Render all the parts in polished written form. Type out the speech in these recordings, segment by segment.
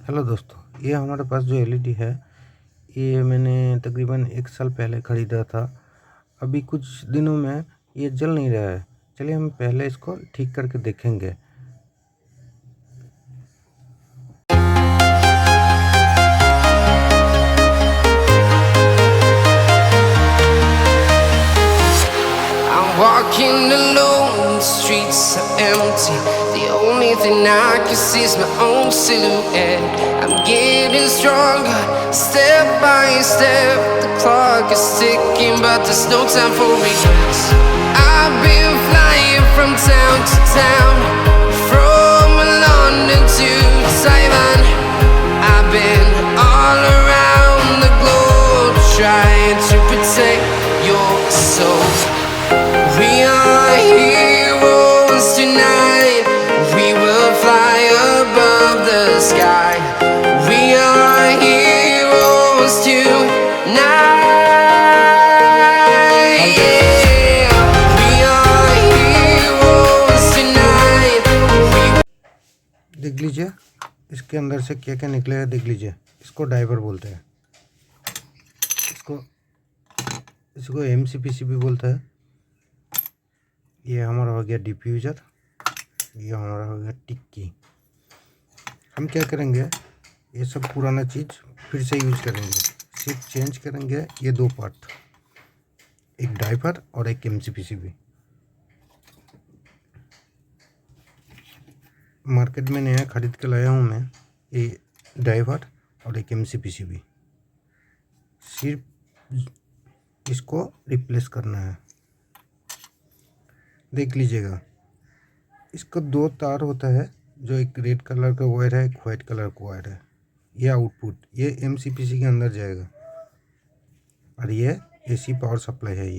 Hello दोस्तों, ये हमारे पास जो एलईडी है ये मैंने तकरीबन 1 साल पहले ख़रीदा था। अभी कुछ दिनों में ये जल नहीं रहा है। चलिए हम पहले इसको ठीक करके देखेंगे। Walking alone, the streets are empty. The only thing I can see is my own silhouette. I'm getting stronger, step by step. The clock is ticking, but there's no time for regrets. I've been flying from town to town, from London to Taiwan. I've been all around the globe, trying to protect your soul. We are heroes tonight. We will fly above the sky. We are heroes tonight. Yeah. We are heroes tonight. देख लीजिए इसके अंदर से क्या क्या निकलेगा। देख लीजिए, इसको ड्राइवर बोलते हैं, इसको एमसीपीसी भी बोलता है। ये हमारा हो गया डिफ्यूज़र, ये हमारा हो गया टिक्की। हम क्या करेंगे, ये सब पुराना चीज़ फिर से यूज करेंगे, सिर्फ चेंज करेंगे ये 2 पार्ट, एक ड्राइवर और एक एमसीपीसी भी। मार्केट में नया ख़रीद के लाया हूँ मैं, ये ड्राइवर और एक एमसीपीसी भी। सिर्फ इसको रिप्लेस करना है। देख लीजिएगा, इसका 2 तार होता है, जो एक रेड कलर का वायर है, एक वाइट कलर का वायर है। ये आउटपुट ये एमसीपीसी के अंदर जाएगा और ये एसी पावर सप्लाई है।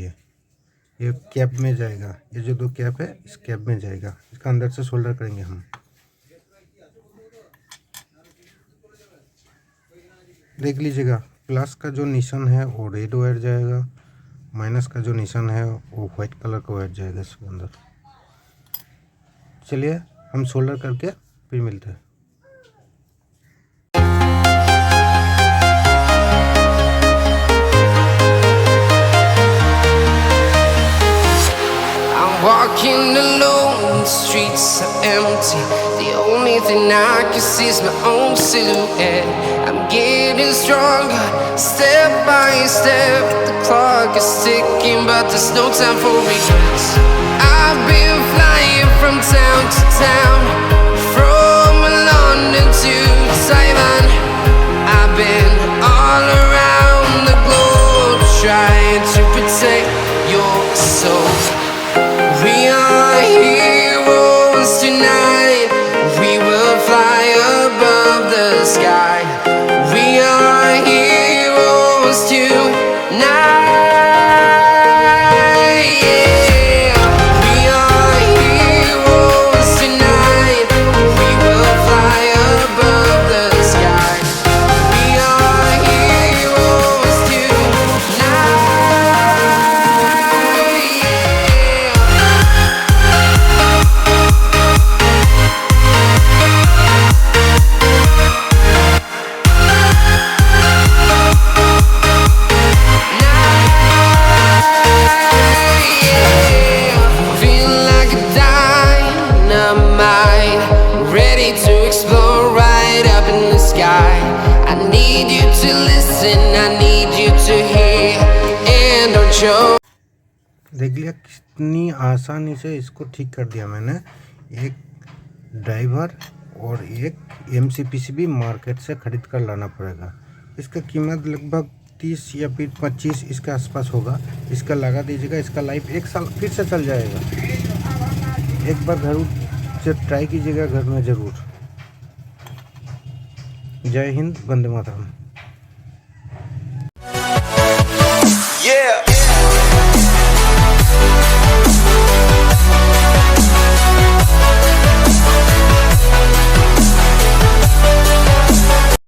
ये कैप में जाएगा। ये जो 2 कैप है इस कैप में जाएगा। इसका अंदर से सोल्डर करेंगे हम। देख लीजिएगा, प्लस का जो निशान है वो रेड वायर जाएगा, माइनस का जो निशान है वो वाइट कलर का वायर जाएगा इसके अंदर। चलिए हम सोल्डर करके फिर मिलते हैं। Walking alone, the streets are empty. The only thing I can see is my own silhouette. I'm getting stronger, step by step. The clock is ticking, but there's no time for regrets. I've been flying from town to town, from London to Taiwan. I've been all around the globe, trying to protect your soul. We are heroes tonight. We will fly above the sky. We are heroes tonight. Yeah. We are heroes tonight. We will fly above the sky. We are heroes tonight. To explore right up in the sky. I need you to listen, I need you to hear, and don't show. देख लिया कितनी आसानी से इसको ठीक कर दिया मैंने। एक ड्राइवर और एक एमसीपीसी भी मार्केट से ख़रीद कर लाना पड़ेगा। इसका कीमत लगभग 30 या फिर 25 इसके आसपास होगा। इसका लगा दीजिएगा, इसका लाइफ 1 साल फिर से चल जाएगा। एक बार घर से ट्राई कीजिएगा घर में ज़रूर। जय हिंद, वंदे मातरम।